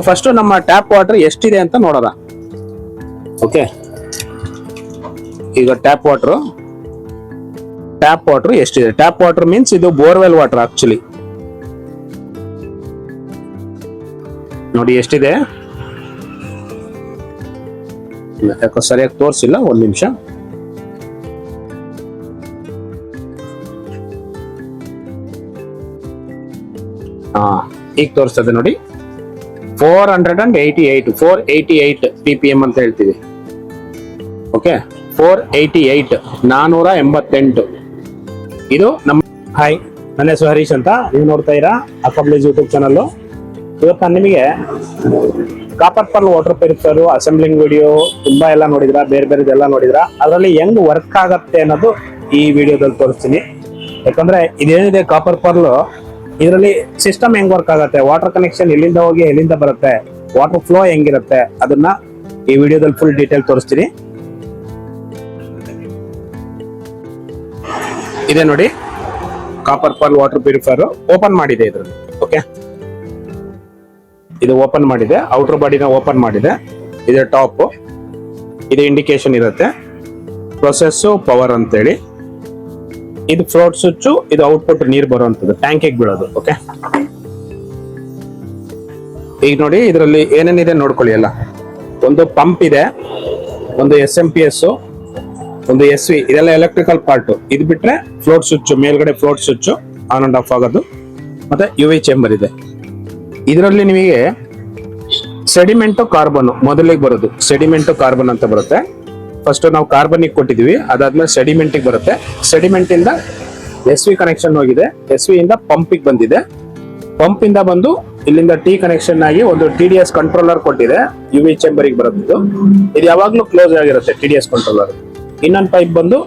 First ನಮ್ಮ tap water ಎಷ್ಟಿದೆ ಅಂತ ನೋಡೋಣ. ಓಕೆ, ಈಗ ಟ್ಯಾಪ್ ವಾಟರ್ ಎಷ್ಟಿದೆ. ಟ್ಯಾಪ್ ವಾಟರ್ ಮೀನ್ಸ್ ಇದು ಬೋರ್ವೆಲ್ ವಾಟರ್ ಆಕ್ಚುಲಿ. ನೋಡಿ ಎಷ್ಟಿದೆ, ಯಾಕೋ ಸರಿಯಾಗಿ ತೋರಿಸಿಲ್ಲ, ಒಂದ್ ನಿಮಿಷ. ಈಗ ತೋರಿಸ್ತದೆ ನೋಡಿ, 488 ppm ಅಂತ ಹೇಳ್ತೀವಿ. ಓಕೆ, 488 488. ಇದು ನಮ್ಮ ಹಾಯ್, ನನ್ನ ಹೆಸರು ಹರೀಶ್ ಅಂತ. ನೀವು ನೋಡ್ತಾ ಇರಾ ಅಕ್ವಾಬ್ಲೇಜ್ ಯೂಟ್ಯೂಬ್ ಚಾನಲ್. ಇವತ್ತು ನಾನು ನಿಮಗೆ copper pearl water purifier assembling video ತುಂಬಾ ಎಲ್ಲ ನೋಡಿದ್ರ, ಬೇರೆ ಬೇರೆದೆಲ್ಲ ನೋಡಿದ್ರ. ಅದರಲ್ಲಿ ಹೆಂಗ್ ವರ್ಕ್ ಆಗತ್ತೆ ಅನ್ನೋದು ಈ ವಿಡಿಯೋದಲ್ಲಿ ತೋರಿಸ್ತೀನಿ. ಯಾಕಂದ್ರೆ ಇದೇನಿದೆ ಕಾಪರ್ ಪರ್ಲ್, ಇದರಲ್ಲಿ ಸಿಸ್ಟಮ್ ಹೆಂಗ್ ವರ್ಕ್ ಆಗುತ್ತೆ, ವಾಟರ್ ಕನೆಕ್ಷನ್ ಎಲ್ಲಿಂದ ಹೋಗಿ ಎಲ್ಲಿಂದ ಬರುತ್ತೆ, ವಾಟರ್ ಫ್ಲೋ ಹೆಂಗಿರುತ್ತೆ, ಅದನ್ನ ಈ ವಿಡಿಯೋದಲ್ಲಿ ಫುಲ್ ಡೀಟೇಲ್ ತೋರಿಸ್ತೀನಿ. ಇದೆ ನೋಡಿ copper pearl water purifier. Open ಮಾಡಿದೆ ಇದರಲ್ಲಿ. ಓಕೆ, ಇದು ಓಪನ್ ಮಾಡಿದೆ, ಔಟರ್ ಬಾಡಿನ ಓಪನ್ ಮಾಡಿದೆ. ಇದು ಟಾಪ್, ಇದು ಇಂಡಿಕೇಶನ್ ಇರುತ್ತೆ, ಪ್ರೊಸೆಸ್ ಪವರ್ ಅಂತೇಳಿ. ಇದು ಫ್ಲೋಟ್ ಸ್ವಿಚ್, ಇದು ಔಟ್ಪುಟ್ ನೀರು ಬರುವಂತದ್ದು ಟ್ಯಾಂಕಿಗೆ ಬೀಳೋದು. ಓಕೆ, ಈಗ ನೋಡಿ ಇದರಲ್ಲಿ ಏನೇನಿದೆ ನೋಡ್ಕೊಳ್ಳಿ ಎಲ್ಲ. ಒಂದು ಪಂಪ್ ಇದೆ, ಒಂದು SMPS, ಒಂದು SV, ಇದೆಲ್ಲ ಎಲೆಕ್ಟ್ರಿಕಲ್ ಪಾರ್ಟ್. ಇದು ಬಿಟ್ರೆ ಫ್ಲೋಟ್ ಸ್ವಿಚ್, ಮೇಲ್ಗಡೆ float switch on and of ಆಗೋದು, ಮತ್ತೆ UV ಚೇಂಬರ್ ಇದೆ. ಇದರಲ್ಲಿ ನಿಮಗೆ ಸೆಡಿಮೆಂಟ್ ಕಾರ್ಬನ್ ಮೊದಲಿಗೆ ಬರೋದು, ಸೆಡಿಮೆಂಟ್ ಕಾರ್ಬನ್ ಅಂತ ಬರುತ್ತೆ. ಫಸ್ಟ್ ನಾವು ಕಾರ್ಬನಿಗೆ ಕೊಟ್ಟಿದ್ವಿ, ಅದಾದ್ಮೇಲೆ ಸೆಡಿಮೆಂಟ್ ಬರುತ್ತೆ. ಸೆಡಿಮೆಂಟ್ ಇಂದ SV ಕನೆಕ್ಷನ್ ಹೋಗಿದೆ, SV ಇಂದ ಪಂಪಿಗೆ ಬಂದಿದೆ, ಪಂಪ್ ಇಂದ ಬಂದು ಇಲ್ಲಿಂದ T ಕನೆಕ್ಷನ್ ಆಗಿ ಒಂದು TDS ಕಂಟ್ರೋಲರ್ ಕೊಟ್ಟಿದೆ, UV ಚೇಂಬರ್ಗೆ ಬರುತ್ತೆ. ಇದು ಯಾವಾಗ್ಲೂ ಕ್ಲೋಸ್ ಆಗಿರುತ್ತೆ TDS ಕಂಟ್ರೋಲರ್. ಇನ್ನೊಂದು ಪೈಪ್ ಬಂದು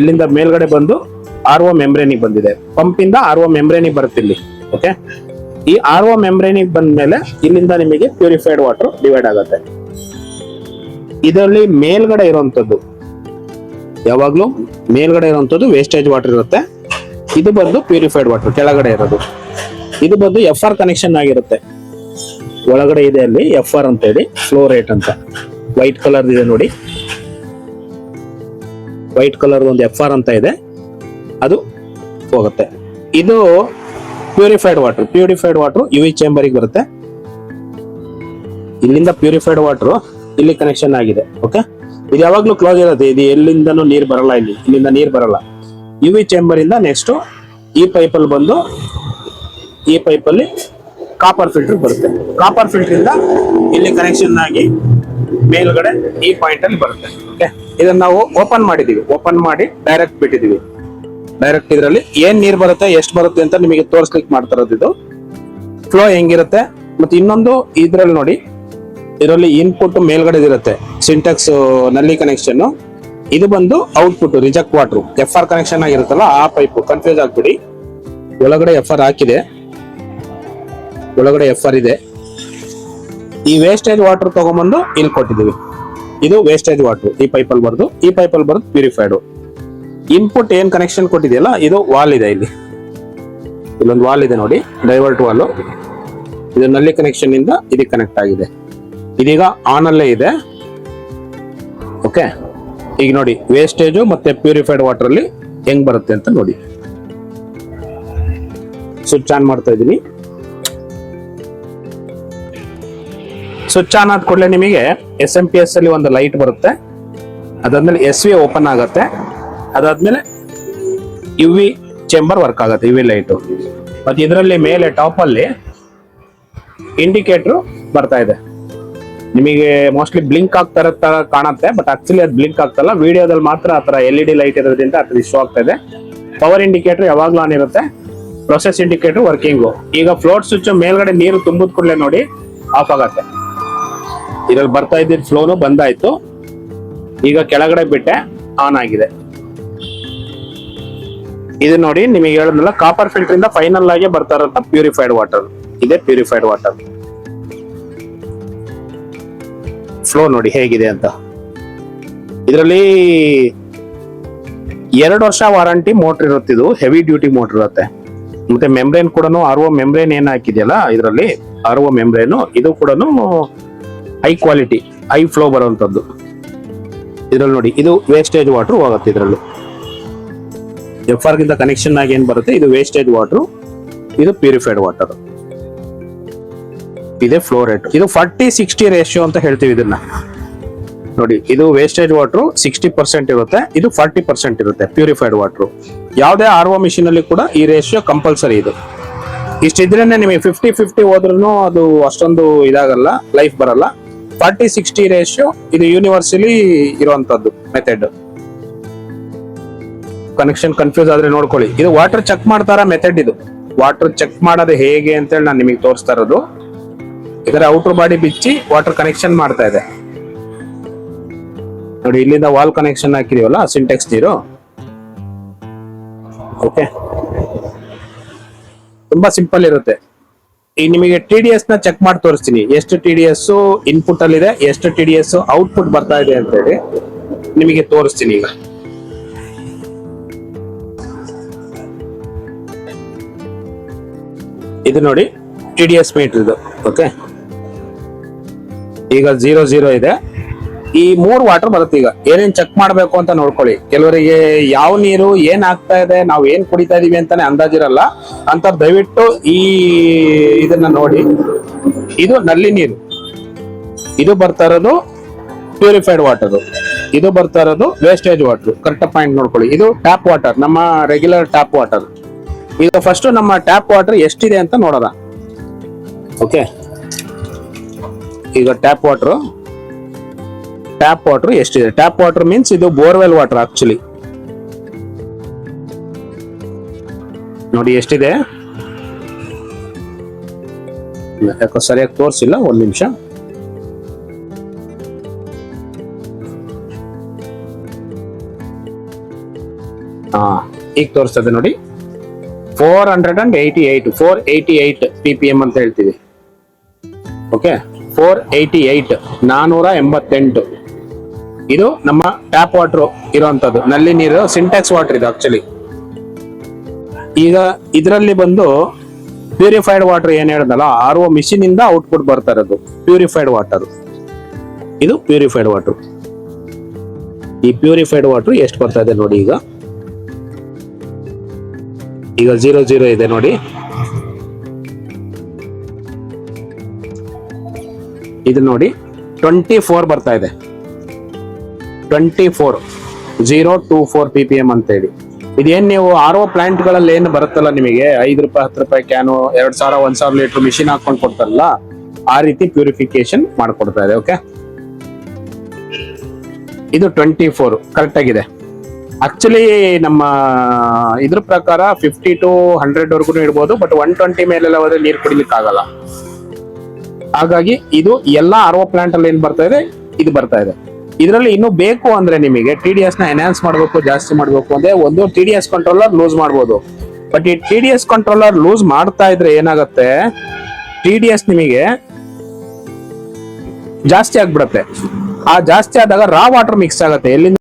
ಇಲ್ಲಿಂದ ಮೇಲ್ಗಡೆ ಬಂದು RO ಮೆಂಬ್ರೇನಿಗೆ ಬಂದಿದೆ, ಪಂಪ್ ಇಂದ RO ಮೆಂಬ್ರೇನಿಗೆ ಬರುತ್ತೆ ಇಲ್ಲಿ. ಓಕೆ, ಈ RO ಮೆಂಬ್ರೇನಿಗೆ ಬಂದ ಮೇಲೆ ಇಲ್ಲಿಂದ ನಿಮಗೆ ಪ್ಯೂರಿಫೈಡ್ ವಾಟರ್ ಡಿವೈಡ್ ಆಗುತ್ತೆ. ಇದರಲ್ಲಿ ಮೇಲ್ಗಡೆ ಇರುವಂತದ್ದು, ಯಾವಾಗ್ಲೂ ಮೇಲ್ಗಡೆ ಇರುವಂತದ್ದು ವೇಸ್ಟೇಜ್ ವಾಟರ್ ಇರುತ್ತೆ. ಇದು ಬಂದು ಪ್ಯೂರಿಫೈಡ್ ವಾಟರ್ ಕೆಳಗಡೆ ಇರೋದು. ಇದು ಬಂದು FR ಕನೆಕ್ಷನ್ ಆಗಿರುತ್ತೆ. ಒಳಗಡೆ ಇದೆ ಅಲ್ಲಿ FR ಅಂತ ಹೇಳಿ, ಫ್ಲೋ ರೇಟ್ ಅಂತ ವೈಟ್ ಕಲರ್ ಇದೆ ನೋಡಿ, ವೈಟ್ ಕಲರ್ ಒಂದು FR ಅಂತ ಇದೆ, ಅದು ಹೋಗುತ್ತೆ. ಇದು ಪ್ಯೂರಿಫೈಡ್ ವಾಟರ್ UV ಚೇಂಬರ್ಗೆ ಬರುತ್ತೆ. ಇಲ್ಲಿಂದ ಪ್ಯೂರಿಫೈಡ್ ವಾಟರ್ ಇಲ್ಲಿ ಕನೆಕ್ಷನ್ ಆಗಿದೆ. ಓಕೆ, ಇದು ಯಾವಾಗ್ಲೂ ಕ್ಲೋಸ್ ಇರುತ್ತೆ, ಇದು ಎಲ್ಲಿಂದನೂ ನೀರು ಬರಲ್ಲ, ಇಲ್ಲಿಂದ ನೀರು ಬರಲ್ಲ. UV ಚೇಂಬರ್ ಇಂದ ನೆಕ್ಸ್ಟ್ ಈ ಪೈಪಲ್ಲಿ ಬಂದು, ಈ ಪೈಪಲ್ಲಿ ಕಾಪರ್ ಫಿಲ್ಟರ್ ಬರುತ್ತೆ. ಕಾಪರ್ ಫಿಲ್ಟರ್ ಇಂದ ಇಲ್ಲಿ ಕನೆಕ್ಷನ್ ಆಗಿ ಮೇಲ್ಗಡೆ ಈ ಪಾಯಿಂಟ್ ಅಲ್ಲಿ ಬರುತ್ತೆ. ಓಕೆ, ಇದನ್ನ ನಾವು ಓಪನ್ ಮಾಡಿದೀವಿ, ಓಪನ್ ಮಾಡಿ ಡೈರೆಕ್ಟ್ ಬಿಟ್ಟಿದೀವಿ. ಡೈರೆಕ್ಟ್ ಇದರಲ್ಲಿ ಏನ್ ನೀರು ಬರುತ್ತೆ, ಎಷ್ಟು ಬರುತ್ತೆ ಅಂತ ನಿಮಗೆ ತೋರಿಸ್ಲಿಕ್ಕೆ ಮಾಡ್ತಾ ಇರೋದು. ಇದು ಫ್ಲೋ ಹೆಂಗಿರುತ್ತೆ. ಮತ್ತೆ ಇನ್ನೊಂದು ಇದ್ರಲ್ಲಿ ನೋಡಿ, ಇದರಲ್ಲಿ ಇನ್ಪುಟ್ ಮೇಲ್ಗಡೆ ಇರುತ್ತೆ, ಸಿಂಟೆಕ್ಸ್ ನಲ್ಲಿ ಕನೆಕ್ಷನ್. ಇದು ಬಂದು output reject water, FR connection ಆಗಿರುತ್ತಲ್ಲ ಆ ಪೈಪ್. ಕನ್ಫ್ಯೂಸ್ ಆಗ್ಬಿಡಿ, ಒಳಗಡೆ FR ಹಾಕಿದೆ, ಒಳಗಡೆ FR ಇದೆ. ಈ ವೇಸ್ಟೇಜ್ ವಾಟರ್ ತಗೊಂಡ್ಬಂದು ಇಲ್ಲಿ ಕೊಟ್ಟಿದ್ದೀವಿ. ಇದು ವೇಸ್ಟೇಜ್ ವಾಟರ್ ಈ ಪೈಪಲ್ಲಿ ಬರೋದು, ಈ ಪೈಪಲ್ಲಿ ಬರೋದು ಪ್ಯೂರಿಫೈಡ್. ಇನ್ಪುಟ್ ಏನ್ ಕನೆಕ್ಷನ್ ಕೊಟ್ಟಿದೆಯಲ್ಲ, ಇದು ವಾಲ್ ಇದೆ, ಇಲ್ಲೊಂದು ವಾಲ್ ಇದೆ ನೋಡಿ, ಡೈವರ್ಟ್ ವಾಲ್. ಇದು ನಲ್ಲಿ ಕನೆಕ್ಷನ್ ಇಂದ ಇದಕ್ಕೆ ಕನೆಕ್ಟ್ ಆಗಿದೆ. ಇದೀಗ ಆನ್ ಅಲ್ಲೇ ಇದೆ. ಓಕೆ, ಈಗ ನೋಡಿ ವೇಸ್ಟೇಜ್ ಮತ್ತೆ ಪ್ಯೂರಿಫೈಡ್ ವಾಟರ್ ಅಲ್ಲಿ ಹೆಂಗ್ ಬರುತ್ತೆ ಅಂತ ನೋಡಿ. ಸ್ವಿಚ್ ಆನ್ ಮಾಡ್ತಾ ಇದ್ದೀನಿ. ಸ್ವಿಚ್ ಆನ್ ಆದ ಕೂಡಲೇ ನಿಮಗೆ SMPS ಅಲ್ಲಿ ಒಂದು ಲೈಟ್ ಬರುತ್ತೆ, ಅದಾದ್ಮೇಲೆ SV ಓಪನ್ ಆಗುತ್ತೆ, ಅದಾದ್ಮೇಲೆ UV ಚೇಂಬರ್ ವರ್ಕ್ ಆಗುತ್ತೆ, UV ಲೈಟ್. ಮತ್ತೆ ಇದರಲ್ಲಿ ಮೇಲೆ ಟಾಪ್ ಅಲ್ಲಿ ಇಂಡಿಕೇಟರ್ ಬರ್ತಾ ಇದೆ. ನಿಮಗೆ ಮೋಸ್ಟ್ಲಿ ಬ್ಲಿಂಕ್ ಆಗ್ತಾ ಇರತ್ತ ಕಾಣುತ್ತೆ, ಬಟ್ ಆಕ್ಚುಲಿ ಅದು ಬ್ಲಿಂಕ್ ಆಗ್ತಲ್ಲ. ವಿಡಿಯೋದಲ್ಲಿ ಮಾತ್ರ ಆತರ LED ಲೈಟ್ ಇರೋದ್ರಿಂದ ಅದು ಶೋ ಆಗ್ತಾ ಇದೆ. ಪವರ್ ಇಂಡಿಕೇಟರ್ ಯಾವಾಗ್ಲೂ ಆನ್ ಇರುತ್ತೆ, ಪ್ರೊಸೆಸ್ ಇಂಡಿಕೇಟರ್ ವರ್ಕಿಂಗು. ಈಗ ಫ್ಲೋಟ್ ಸ್ವಿಚ್ ಮೇಲ್ಗಡೆ ನೀರು ತುಂಬಿದ ಕೂಡಲೇ ನೋಡಿ ಆಫ್ ಆಗತ್ತೆ. ಇದ್ರಲ್ಲಿ ಬರ್ತಾ ಇದ್ದಿದ್ದು ಫ್ಲೋನು ಬಂದಾಯ್ತು. ಈಗ ಕೆಳಗಡೆ ಬಿಟ್ಟೆ ಆನ್ ಆಗಿದೆ. ಇದು ನೋಡಿ ನಿಮಗೆ ಹೇಳಿದ್ನಲ್ಲ, ಕಾಪರ್ ಫಿಲ್ಟರ್ ಇಂದ ಫೈನಲ್ ಆಗಿ ಬರ್ತಾ ಇರೋಂತ ಪ್ಯೂರಿಫೈಡ್ ವಾಟರ್. ಇದೇ ಪ್ಯೂರಿಫೈಡ್ ವಾಟರ್ ಫ್ಲೋ ನೋಡಿ ಹೇಗಿದೆ ಅಂತ. ಇದರಲ್ಲಿ 2 ವರ್ಷ ವಾರಂಟಿ ಮೋಟರ್ ಇರುತ್ತೆ. ಇದು ಹೆವಿ ಡ್ಯೂಟಿ ಮೋಟರ್ ಇರುತ್ತೆ. ಮತ್ತೆ ಮೆಂಬ್ರೇನ್ ಕೂಡ RO ಮೆಂಬ್ರೇನ್ ಏನ್ ಹಾಕಿದೆಯಲ್ಲ ಇದರಲ್ಲಿ ಆರ್ ಒ ಮೆಂಬ್ರೇನು. ಇದು ಕೂಡ ಹೈ ಕ್ವಾಲಿಟಿ, ಹೈ ಫ್ಲೋ ಬರುವಂತದ್ದು. ಇದ್ರಲ್ಲಿ ನೋಡಿ, ಇದು ವೇಸ್ಟೇಜ್ ವಾಟರ್ ಹೋಗುತ್ತೆ ಇದ್ರಲ್ಲಿ. FR ಗಿಂತ ಕನೆಕ್ಷನ್ ಆಗಿ ಏನ್ ಬರುತ್ತೆ, ಇದು ವೇಸ್ಟೇಜ್ ವಾಟರ್, ಇದು ಪ್ಯೂರಿಫೈಡ್ ವಾಟರ್. ಇದೆ ಫ್ಲೋ ರೇಟ್. ಇದು 40-60 ರೇಷಿಯೋ ಅಂತ ಹೇಳ್ತೀವಿ ಇದನ್ನ. ನೋಡಿ, ಇದು ವೇಸ್ಟೇಜ್ ವಾಟರ್ 60% ಇರುತ್ತೆ, ಇದು 40% ಇರುತ್ತೆ ಪ್ಯೂರಿಫೈಡ್ ವಾಟರ್. ಯಾವುದೇ RO ಮಿಷಿನ್ ಅಲ್ಲಿ ಕೂಡ ಈ ರೇಷಿಯೋ ಕಂಪಲ್ಸರಿ. ಇದು ಇಷ್ಟಿದ್ರೇನೆ ನಿಮಗೆ 50-50 ಹೋದ್ರೂ ಅದು ಅಷ್ಟೊಂದು ಇದಾಗಲ್ಲ, ಲೈಫ್ ಬರಲ್ಲ. 40-60 ರೇಷಿಯೋ ಇದು ಯೂನಿವರ್ಸಲಿ ಇರುವಂತದ್ದು ಮೆಥಡ್. ಕನೆಕ್ಷನ್ ಕನ್ಫ್ಯೂಸ್ ಆದ್ರೆ ನೋಡ್ಕೊಳ್ಳಿ. ಇದು ವಾಟರ್ ಚೆಕ್ ಮಾಡ್ತಾರ ಮೆಥಡ್. ಇದು ವಾಟರ್ ಚೆಕ್ ಮಾಡೋದು ಹೇಗೆ ಅಂತೇಳಿ ನಾನು ನಿಮಗೆ ತೋರಿಸ್ತಾ ಇರೋದು. ಇದರ ಔಟರ್ ಬಾಡಿ ಬಿಚ್ಚಿ ವಾಟರ್ ಕನೆಕ್ಷನ್ ಮಾಡ್ತಾ ಇದೆ ನೋಡಿ. ಇಲ್ಲಿಂದ ವಾಲ್ ಕನೆಕ್ಷನ್ ಹಾಕಿದೀವಲ್ಲ, ಸಿಂಟೆಕ್ಸ್ ನೀರು. ಓಕೆ, ತುಂಬಾ ಸಿಂಪಲ್ ಇರುತ್ತೆ. ಈಗ ನಿಮಗೆ TDS ನ ಚೆಕ್ ಮಾಡಿ ತೋರಿಸ್ತೀನಿ. ಎಷ್ಟು TDS ಇನ್ಪುಟ್ ಅಲ್ಲಿ ಇದೆ, ಎಷ್ಟು TDS ಔಟ್ಪುಟ್ ಬರ್ತಾ ಇದೆ ಅಂತ ಹೇಳಿ ನಿಮಗೆ ತೋರಿಸ್ತೀನಿ ಈಗ. ಇದು ನೋಡಿ TDS ಮೀಟರ್ ಇದು. ಓಕೆ, ಈಗ 0 ಇದೆ. ಈ 3 ವಾಟರ್ ಬರುತ್ತೆ. ಈಗ ಏನೇನ್ ಚೆಕ್ ಮಾಡ್ಬೇಕು ಅಂತ ನೋಡ್ಕೊಳ್ಳಿ. ಕೆಲವರಿಗೆ ಯಾವ ನೀರು ಏನ್ ಆಗ್ತಾ ಇದೆ, ನಾವು ಏನ್ ಕುಡಿತಾ ಇದೀವಿ ಅಂತಾನೆ ಅಂದಾಜಿರಲ್ಲ ಅಂತ ದಯವಿಟ್ಟು ಈ ಇದನ್ನ ನೋಡಿ. ಇದು ನಲ್ಲಿ ನೀರು, ಇದು ಬರ್ತಾ ಇರೋದು ಪ್ಯೂರಿಫೈಡ್ ವಾಟರ್, ಇದು ಬರ್ತಾ ಇರೋದು ವೇಸ್ಟೇಜ್ ವಾಟರ್. ಕರೆಕ್ಟ್ ಪಾಯಿಂಟ್ ನೋಡ್ಕೊಳ್ಳಿ. ಇದು ಟ್ಯಾಪ್ ವಾಟರ್, ನಮ್ಮ ರೆಗ್ಯುಲರ್ ಟ್ಯಾಪ್ ವಾಟರ್. ಈಗ ಫಸ್ಟ್ ನಮ್ಮ ಟ್ಯಾಪ್ ವಾಟರ್ ಎಷ್ಟಿದೆ ಅಂತ ನೋಡೋಣ. ಓಕೆ, ಈಗ ಟ್ಯಾಪ್ ವಾಟರ್ ಎಷ್ಟಿದೆ. ಟ್ಯಾಪ್ ವಾಟರ್ ಮೀನ್ಸ್ ಇದು ಬೋರ್ವೆಲ್ ವಾಟರ್ ಆಕ್ಚುಲಿ. ನೋಡಿ ಎಷ್ಟಿದೆ, ಯಾಕೋ ಸರಿಯಾಗಿ ತೋರಿಸಿಲ್ಲ, ಒಂದ್ ನಿಮಿಷ. ಈಗ ತೋರಿಸ್ತದೆ ನೋಡಿ. 488 ppm ಅಂತ ಹೇಳ್ತೀವಿ. ಓಕೆ, 488 488. ಇದು ನಮ್ಮ ಟ್ಯಾಪ್ ವಾಟರ್ ಇರುವಂತದ್ದು, ನಲ್ಲಿ ನೀರು, ಸಿಂಟೆಕ್ಸ್ ವಾಟರ್ ಇದು ಆಕ್ಚುಲಿ. ಈಗ ಇದರಲ್ಲಿ ಬಂದು ಪ್ಯೂರಿಫೈಡ್ ವಾಟರ್ ಏನ್ ಹೇಳಿದಲ್ಲ, RO ಮಿಷಿನ್ ಇಂದ ಔಟ್ಪುಟ್ ಬರ್ತಾ ಇರೋದು ಪ್ಯೂರಿಫೈಡ್ ವಾಟರ್. ಇದು ಪ್ಯೂರಿಫೈಡ್ ವಾಟರ್. ಈ ಪ್ಯೂರಿಫೈಡ್ ವಾಟರ್ ಎಷ್ಟು ಬರ್ತಾ ಇದೆ ನೋಡಿ. ಈಗ 0 ಇದೆ ನೋಡಿ. ಇದು ನೋಡಿ 24 ಬರ್ತಾ ಇದೆ. 24 ppm ಅಂತ ಹೇಳಿ. ಇದೇನ್ ನೀವು RO ಪ್ಲಾಂಟ್ ಗಳಲ್ಲಿ ಏನು ಬರುತ್ತಲ್ಲ ನಿಮಗೆ, 5 ರೂಪಾಯಿ 10 ರೂಪಾಯಿ ಕ್ಯಾನು, 2000 1000 ಲೀಟರ್ ಮಿಷಿನ್ ಹಾಕೊಂಡು ಕೊಡ್ತಾರಲ್ಲ, ಆ ರೀತಿ ಪ್ಯೂರಿಫಿಕೇಶನ್ ಮಾಡ್ಕೊಡ್ತಾ ಇದೆ. ಓಕೆ, ಇದು 24 ಕರೆಕ್ಟ್ ಆಗಿದೆ. ಆಕ್ಚುಲಿ ನಮ್ಮ ಇದ್ರ ಪ್ರಕಾರ 50 to 100 ವರ್ಗು ಇಡ್ಬೋದು, ಬಟ್ 120 ಮೇಲೆಲ್ಲ ಹೋದ್ರೆ ನೀರು ಕುಡಿಲಿಕ್ಕೆ ಆಗಲ್ಲ. ಹಾಗಾಗಿ ಇದು ಎಲ್ಲಾ RO ಪ್ಲಾಂಟ್ ಅಲ್ಲಿ ಏನ್ ಬರ್ತಾ ಇದೆ, ಇದು ಬರ್ತಾ ಇದೆ. ಇದರಲ್ಲಿ ಇನ್ನು ಬೇಕು ಅಂದ್ರೆ ನಿಮಗೆ TDS ನ ಎನ್ಹಾನ್ಸ್ ಮಾಡಬೇಕು, ಜಾಸ್ತಿ ಮಾಡಬೇಕು ಅಂದ್ರೆ ಒಂದು TDS ಕಂಟ್ರೋಲರ್ ಲೂಸ್ ಮಾಡಬಹುದು. ಬಟ್ ಈ TDS ಕಂಟ್ರೋಲರ್ ಲೂಸ್ ಮಾಡ್ತಾ ಇದ್ರೆ ಏನಾಗುತ್ತೆ, TDS ನಿಮಗೆ ಜಾಸ್ತಿ ಆಗ್ಬಿಡುತ್ತೆ. ಆ ಜಾಸ್ತಿ ಆದಾಗ ರಾ ವಾಟರ್ ಮಿಕ್ಸ್ ಆಗುತ್ತೆ. ಎಲ್ಲಿಂದ